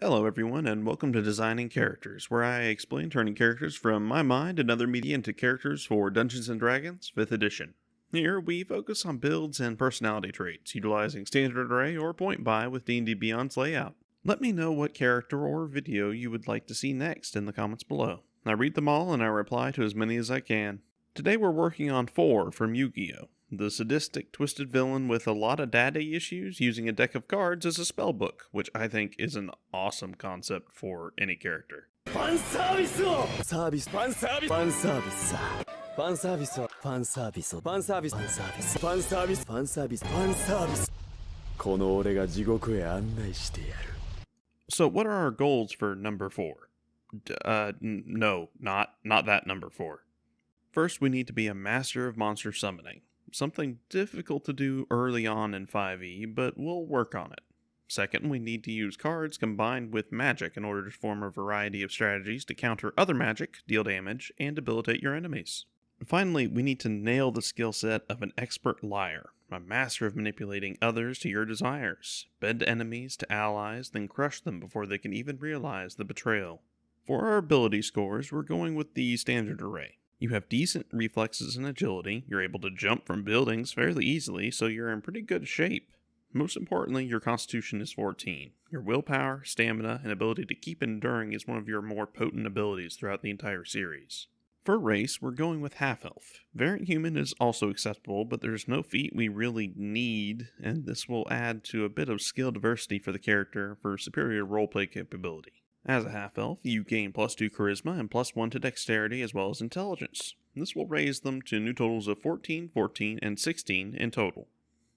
Hello everyone, and welcome to Designing Characters, where I explain turning characters from my mind and other media into characters for Dungeons & Dragons 5th edition. Here, we focus on builds and personality traits, utilizing standard array or point buy with D&D Beyond's layout. Let me know what character or video you would like to see next in the comments below. I read them all and I reply to as many as I can. Today we're working on 4 from Yu-Gi-Oh! The sadistic, twisted villain with a lot of daddy issues using a deck of cards as a spellbook, which I think is an awesome concept for any character. ファンサービスをサービスファンサービスファンサービスさファンサービスをファンサービスをファンサービスファンサービスファンサービスファンサービスファンサービスこの俺が地獄へ案内してやる So what are our goals for number 4? No, not that number 4. First, we need to be a master of monster summoning. Something difficult to do early on in 5e, but we'll work on it. Second, we need to use cards combined with magic in order to form a variety of strategies to counter other magic, deal damage, and debilitate your enemies. Finally, we need to nail the skill set of an expert liar, a master of manipulating others to your desires, bend enemies to allies, then crush them before they can even realize the betrayal. For our ability scores, we're going with the standard array. You have decent reflexes and agility, you're able to jump from buildings fairly easily, so you're in pretty good shape. Most importantly, your constitution is 14. Your willpower, stamina, and ability to keep enduring is one of your more potent abilities throughout the entire series. For race, we're going with half-elf. Variant human is also acceptable, but there's no feat we really need, and this will add to a bit of skill diversity for the character for superior roleplay capability. As a half-elf, you gain +2 charisma and +1 to dexterity as well as intelligence. This will raise them to new totals of 14, 14, and 16 in total.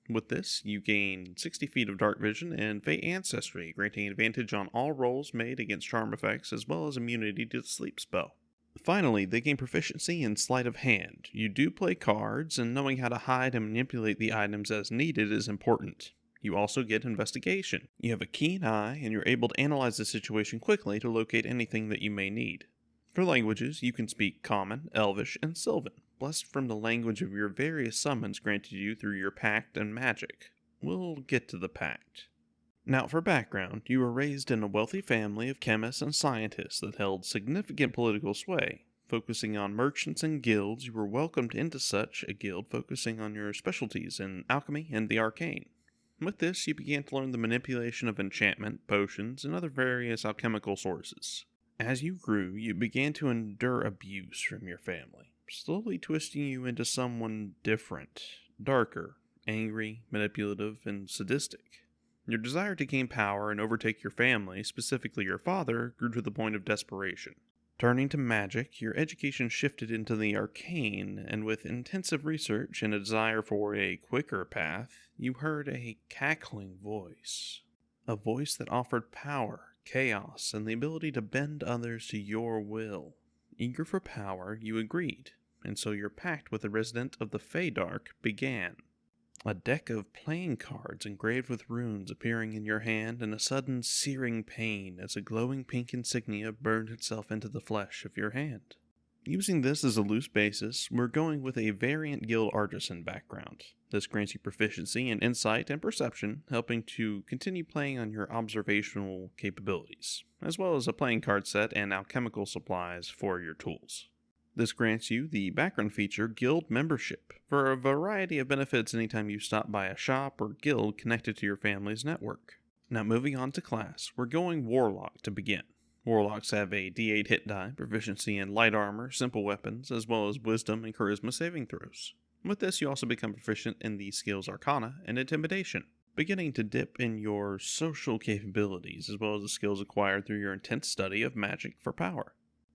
With this, you gain 60 feet of dark vision and Fey ancestry, granting advantage on all rolls made against charm effects as well as immunity to the sleep spell. Finally, they gain proficiency in sleight of hand. You do play cards, and knowing how to hide and manipulate the items as needed is important. You also get investigation. You have a keen eye, and you're able to analyze the situation quickly to locate anything that you may need. For languages, you can speak Common, Elvish, and Sylvan, blessed from the language of your various summons granted you through your pact and magic. We'll get to the pact. Now for background, you were raised in a wealthy family of chemists and scientists that held significant political sway. Focusing on merchants and guilds, you were welcomed into such a guild focusing on your specialties in alchemy and the arcane. With this, you began to learn the manipulation of enchantment, potions, and other various alchemical sources. As you grew, you began to endure abuse from your family, slowly twisting you into someone different, darker, angry, manipulative, and sadistic. Your desire to gain power and overtake your family, specifically your father, grew to the point of desperation. Turning to magic, your education shifted into the arcane, and with intensive research and a desire for a quicker path, you heard a cackling voice. A voice that offered power, chaos, and the ability to bend others to your will. Eager for power, you agreed, and so your pact with the resident of the Feydark began. A deck of playing cards engraved with runes appearing in your hand, and a sudden searing pain as a glowing pink insignia burned itself into the flesh of your hand. Using this as a loose basis, we're going with a variant guild artisan background. This grants you proficiency in insight and perception, helping to continue playing on your observational capabilities, as well as a playing card set and alchemical supplies for your tools. This grants you the background feature Guild Membership for a variety of benefits anytime you stop by a shop or guild connected to your family's network. Now moving on to class, we're going Warlock to begin. Warlocks have a D8 hit die, proficiency in light armor, simple weapons, as well as wisdom and charisma saving throws. With this, you also become proficient in the skills Arcana and Intimidation, beginning to dip in your social capabilities as well as the skills acquired through your intense study of magic for power.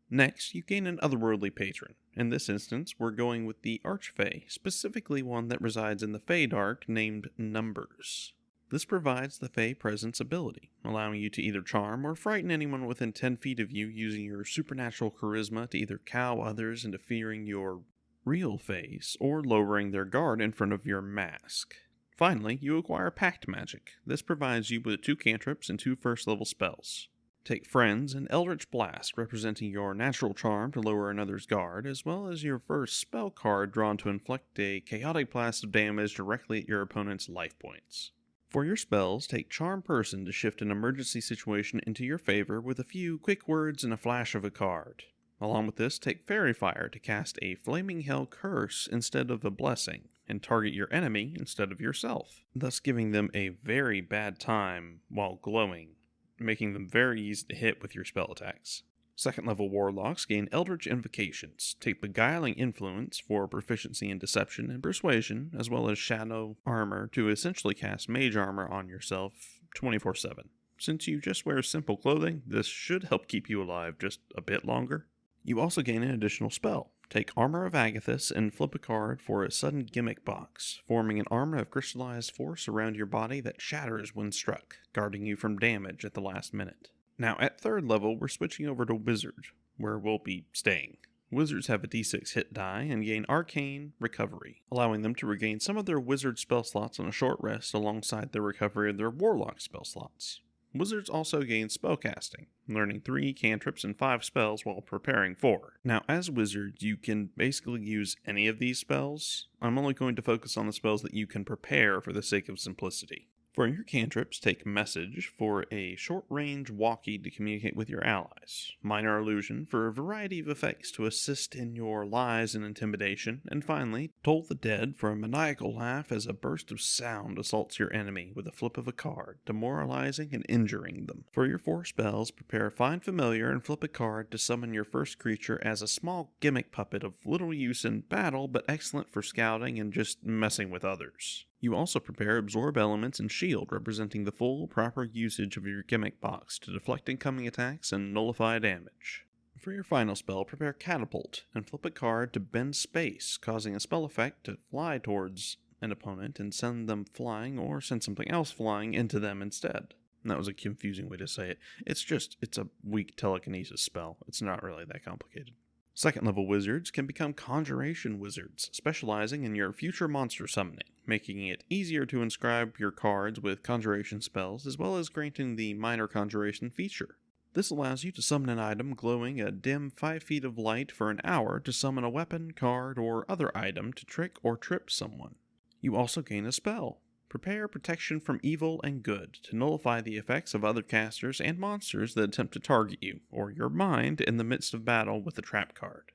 Next, you gain an otherworldly patron. In this instance, we're going with the Archfey, specifically one that resides in the Feydark named Numbers. This provides the Fey Presence ability, allowing you to either charm or frighten anyone within 10 feet of you using your supernatural charisma to either cow others into fearing your real face or lowering their guard in front of your mask. Finally, you acquire Pact Magic. This provides you with 2 cantrips and 2 first-level spells. Take Friends and Eldritch Blast, representing your natural charm to lower another's guard, as well as your first spell card drawn to inflict a chaotic blast of damage directly at your opponent's life points. For your spells, take Charm Person to shift an emergency situation into your favor with a few quick words and a flash of a card. Along with this, take Fairy Fire to cast a Flaming Hell Curse instead of a Blessing, and target your enemy instead of yourself, thus giving them a very bad time while glowing, making them very easy to hit with your spell attacks. Second level Warlocks gain Eldritch Invocations. Take Beguiling Influence for proficiency in Deception and Persuasion, as well as Shadow Armor to essentially cast Mage Armor on yourself 24/7. Since you just wear simple clothing, this should help keep you alive just a bit longer. You also gain an additional spell. Take Armor of Agathis and flip a card for a sudden gimmick box, forming an armor of crystallized force around your body that shatters when struck, guarding you from damage at the last minute. Now at 3rd level, we're switching over to Wizard, where we'll be staying. Wizards have a d6 hit die and gain Arcane Recovery, allowing them to regain some of their Wizard spell slots on a short rest alongside the recovery of their Warlock spell slots. Wizards also gain Spellcasting, learning 3 cantrips and 5 spells while preparing 4. Now, as Wizards, you can basically use any of these spells. I'm only going to focus on the spells that you can prepare for the sake of simplicity. For your cantrips, take Message for a short-range walkie to communicate with your allies, Minor Illusion for a variety of effects to assist in your lies and intimidation, and finally, Toll the Dead for a maniacal laugh as a burst of sound assaults your enemy with a flip of a card, demoralizing and injuring them. For your 4 spells, prepare Find Familiar and flip a card to summon your first creature as a small gimmick puppet of little use in battle, but excellent for scouting and just messing with others. You also prepare Absorb Elements and Shield, representing the full, proper usage of your gimmick box to deflect incoming attacks and nullify damage. For your final spell, prepare Catapult, and flip a card to bend space, causing a spell effect to fly towards an opponent and send them flying or send something else flying into them instead. And that was a confusing way to say it. It's a weak telekinesis spell. It's not really that complicated. 2nd level wizards can become Conjuration Wizards, specializing in your future monster summoning, making it easier to inscribe your cards with conjuration spells, as well as granting the Minor Conjuration feature. This allows you to summon an item glowing a dim 5 feet of light for an hour to summon a weapon, card, or other item to trick or trip someone. You also gain a spell. Prepare Protection from Evil and Good to nullify the effects of other casters and monsters that attempt to target you, or your mind, in the midst of battle with a trap card.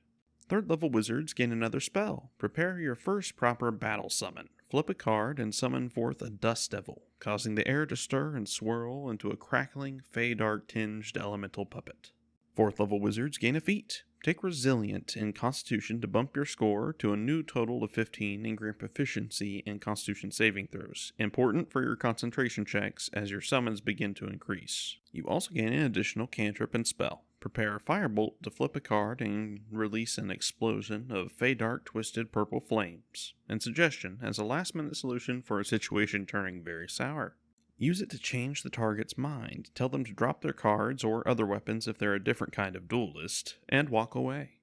3rd level wizards gain another spell. Prepare your first proper battle summon. Flip a card and summon forth a Dust Devil, causing the air to stir and swirl into a crackling, Fey-Dark-tinged elemental puppet. 4th level wizards gain a feat. Take Resilient in Constitution to bump your score to a new total of 15 and grant proficiency in Constitution saving throws, important for your concentration checks as your summons begin to increase. You also gain an additional cantrip and spell. Prepare Firebolt to flip a card and release an explosion of Fey-Dark twisted purple flames, and Suggestion as a last-minute solution for a situation turning very sour. Use it to change the target's mind, tell them to drop their cards or other weapons if they're a different kind of duelist, and walk away.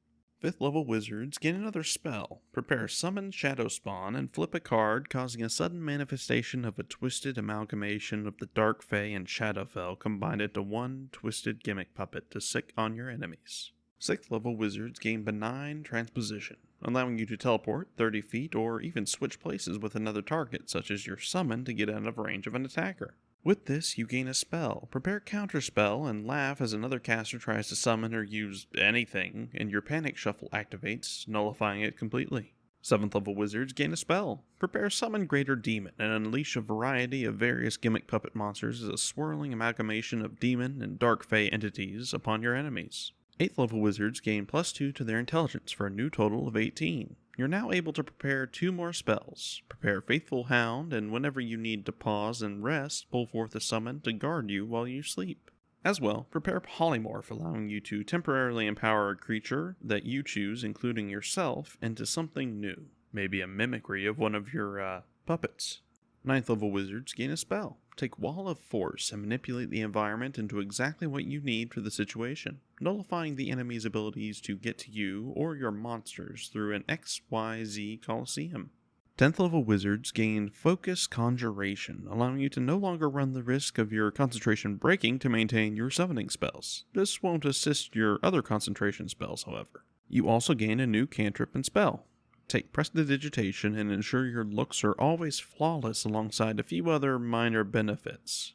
5th level wizards gain another spell. Prepare Summon Shadow Spawn and flip a card, causing a sudden manifestation of a twisted amalgamation of the Dark Fae and Shadowfell combined into one twisted gimmick puppet to sick on your enemies. 6th level wizards gain Benign Transposition, allowing you to teleport 30 feet or even switch places with another target, such as your summon, to get out of range of an attacker. With this, you gain a spell. Prepare Counterspell and laugh as another caster tries to summon or use anything, and your Panic Shuffle activates, nullifying it completely. 7th level wizards gain a spell. Prepare Summon Greater Demon and unleash a variety of various gimmick puppet monsters as a swirling amalgamation of demon and dark fae entities upon your enemies. 8th level wizards gain +2 to their intelligence for a new total of 18. You're now able to prepare 2 more spells. Prepare Faithful Hound, and whenever you need to pause and rest, pull forth a summon to guard you while you sleep. As well, prepare Polymorph, allowing you to temporarily empower a creature that you choose, including yourself, into something new. Maybe a mimicry of one of your puppets. 9th level wizards gain a spell. Take Wall of Force and manipulate the environment into exactly what you need for the situation, nullifying the enemy's abilities to get to you or your monsters through an XYZ Coliseum. 10th level wizards gain Focus Conjuration, allowing you to no longer run the risk of your concentration breaking to maintain your summoning spells. This won't assist your other concentration spells, however. You also gain a new cantrip and spell. Take prestidigitation and ensure your looks are always flawless alongside a few other minor benefits.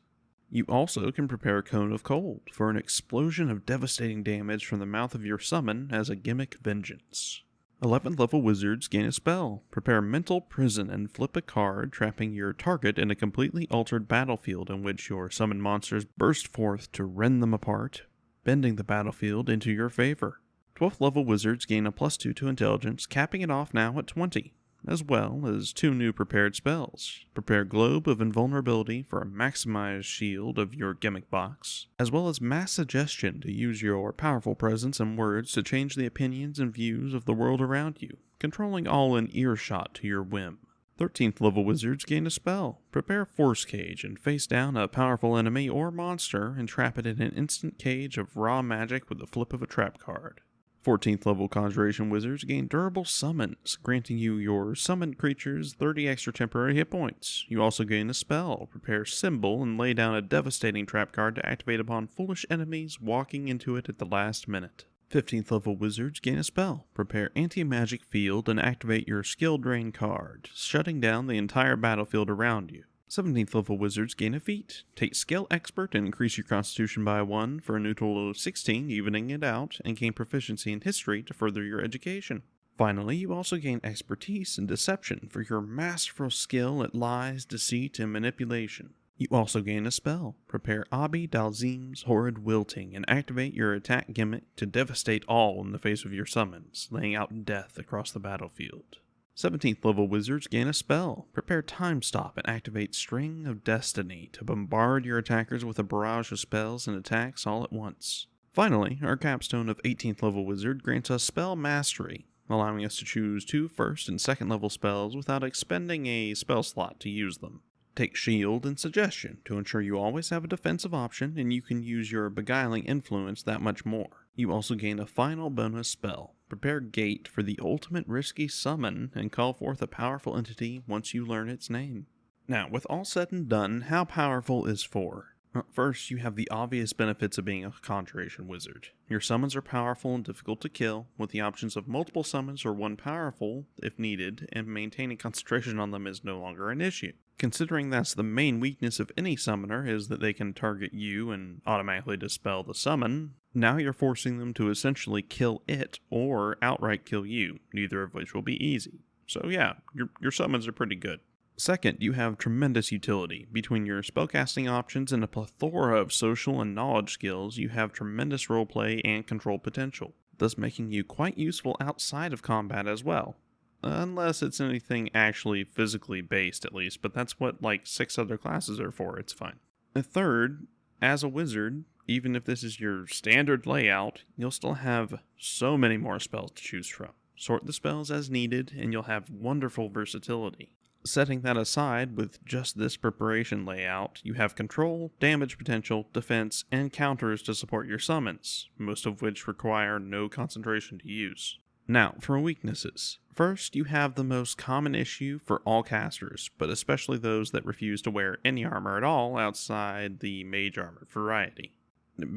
You also can prepare Cone of Cold for an explosion of devastating damage from the mouth of your summon as a gimmick vengeance. 11th level wizards gain a spell. Prepare Mental Prison and flip a card, trapping your target in a completely altered battlefield in which your summoned monsters burst forth to rend them apart, bending the battlefield into your favor. 12th level wizards gain a +2 to intelligence, capping it off now at 20, as well as 2 new prepared spells. Prepare Globe of Invulnerability for a maximized shield of your gimmick box, as well as Mass Suggestion to use your powerful presence and words to change the opinions and views of the world around you, controlling all in earshot to your whim. 13th level wizards gain a spell. Prepare Force Cage and face down a powerful enemy or monster and trap it in an instant cage of raw magic with the flip of a trap card. 14th level Conjuration Wizards gain Durable Summons, granting you your summoned creatures 30 extra temporary hit points. You also gain a spell. Prepare Symbol and lay down a devastating trap card to activate upon foolish enemies walking into it at the last minute. 15th level Wizards gain a spell. Prepare Anti-Magic Field and activate your Skill Drain card, shutting down the entire battlefield around you. 17th level Wizards gain a feat. Take Skill Expert and increase your Constitution by 1 for a new total of 16, evening it out, and gain Proficiency in History to further your education. Finally, you also gain Expertise and Deception for your masterful skill at lies, deceit, and manipulation. You also gain a spell. Prepare Abi Dalzim's Horrid Wilting and activate your attack gimmick to devastate all in the face of your summons, laying out death across the battlefield. 17th level wizards gain a spell. Prepare Time Stop and activate String of Destiny to bombard your attackers with a barrage of spells and attacks all at once. Finally, our capstone of 18th level wizard grants us Spell Mastery, allowing us to choose 2 first and second level spells without expending a spell slot to use them. Take Shield and Suggestion to ensure you always have a defensive option and you can use your Beguiling Influence that much more. You also gain a final bonus spell. Prepare Gate for the ultimate risky summon and call forth a powerful entity once you learn its name. Now, with all said and done, how powerful is 4? First, you have the obvious benefits of being a Conjuration Wizard. Your summons are powerful and difficult to kill, with the options of multiple summons or one powerful, if needed, and maintaining concentration on them is no longer an issue. Considering that's the main weakness of any summoner is that they can target you and automatically dispel the summon, now you're forcing them to essentially kill it or outright kill you, neither of which will be easy. So yeah, your summons are pretty good. Second, you have tremendous utility. Between your spellcasting options and a plethora of social and knowledge skills, you have tremendous roleplay and control potential, thus making you quite useful outside of combat as well. Unless it's anything actually physically based at least, but that's what like 6 other classes are for, it's fine. Third, as a wizard, even if this is your standard layout, you'll still have so many more spells to choose from. Sort the spells as needed and you'll have wonderful versatility. Setting that aside, with just this preparation layout, you have control, damage potential, defense, and counters to support your summons, most of which require no concentration to use. Now, for weaknesses. First, you have the most common issue for all casters, but especially those that refuse to wear any armor at all outside the mage armor variety.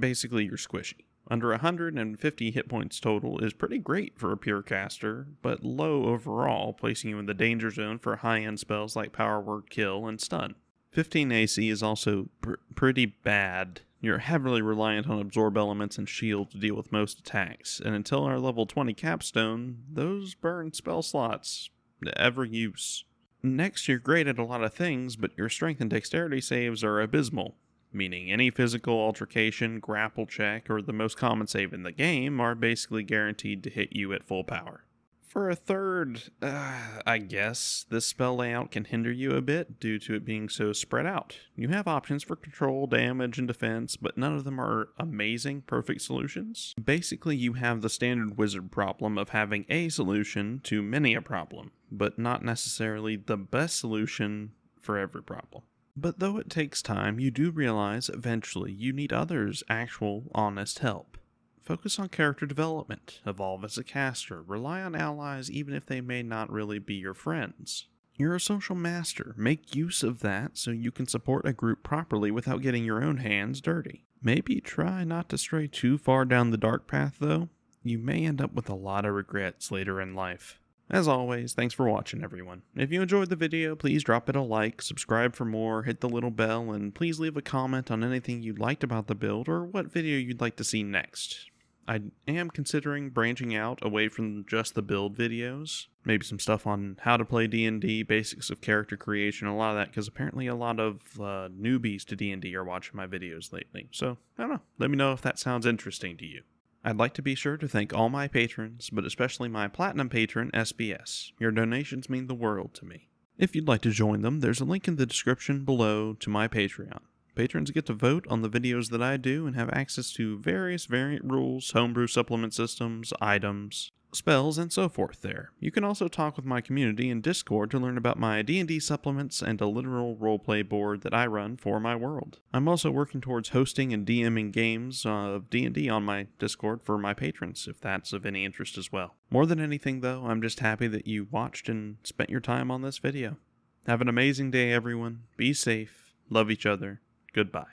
Basically, you're squishy. Under 150 hit points total is pretty great for a pure caster, but low overall, placing you in the danger zone for high-end spells like Power Word Kill and Stun. 15 AC is also pretty bad. You're heavily reliant on Absorb Elements and Shield to deal with most attacks, and until our level 20 capstone, those burn spell slots. Ever use. Next, you're great at a lot of things, but your strength and dexterity saves are abysmal. Meaning any physical altercation, grapple check, or the most common save in the game are basically guaranteed to hit you at full power. For a third, I guess, this spell layout can hinder you a bit due to it being so spread out. You have options for control, damage, and defense, but none of them are amazing, perfect solutions. Basically, you have the standard wizard problem of having a solution to many a problem, but not necessarily the best solution for every problem. But though it takes time, you do realize eventually you need others' actual, honest help. Focus on character development, evolve as a caster, rely on allies even if they may not really be your friends. You're a social master, make use of that so you can support a group properly without getting your own hands dirty. Maybe try not to stray too far down the dark path though. You may end up with a lot of regrets later in life. As always, thanks for watching, everyone. If you enjoyed the video, please drop it a like, subscribe for more, hit the little bell, and please leave a comment on anything you liked about the build or what video you'd like to see next. I am considering branching out away from just the build videos. Maybe some stuff on how to play D&D, basics of character creation, a lot of that, because apparently a lot of newbies to D&D are watching my videos lately. So, I don't know. Let me know if that sounds interesting to you. I'd like to be sure to thank all my patrons, but especially my Platinum patron, SBS. Your donations mean the world to me. If you'd like to join them, there's a link in the description below to my Patreon. Patrons get to vote on the videos that I do and have access to various variant rules, homebrew supplement systems, items, spells, and so forth there. You can also talk with my community in Discord to learn about my D&D supplements and a literal roleplay board that I run for my world. I'm also working towards hosting and DMing games of D&D on my Discord for my patrons, if that's of any interest as well. More than anything though, I'm just happy that you watched and spent your time on this video. Have an amazing day, everyone. Be safe. Love each other. Goodbye.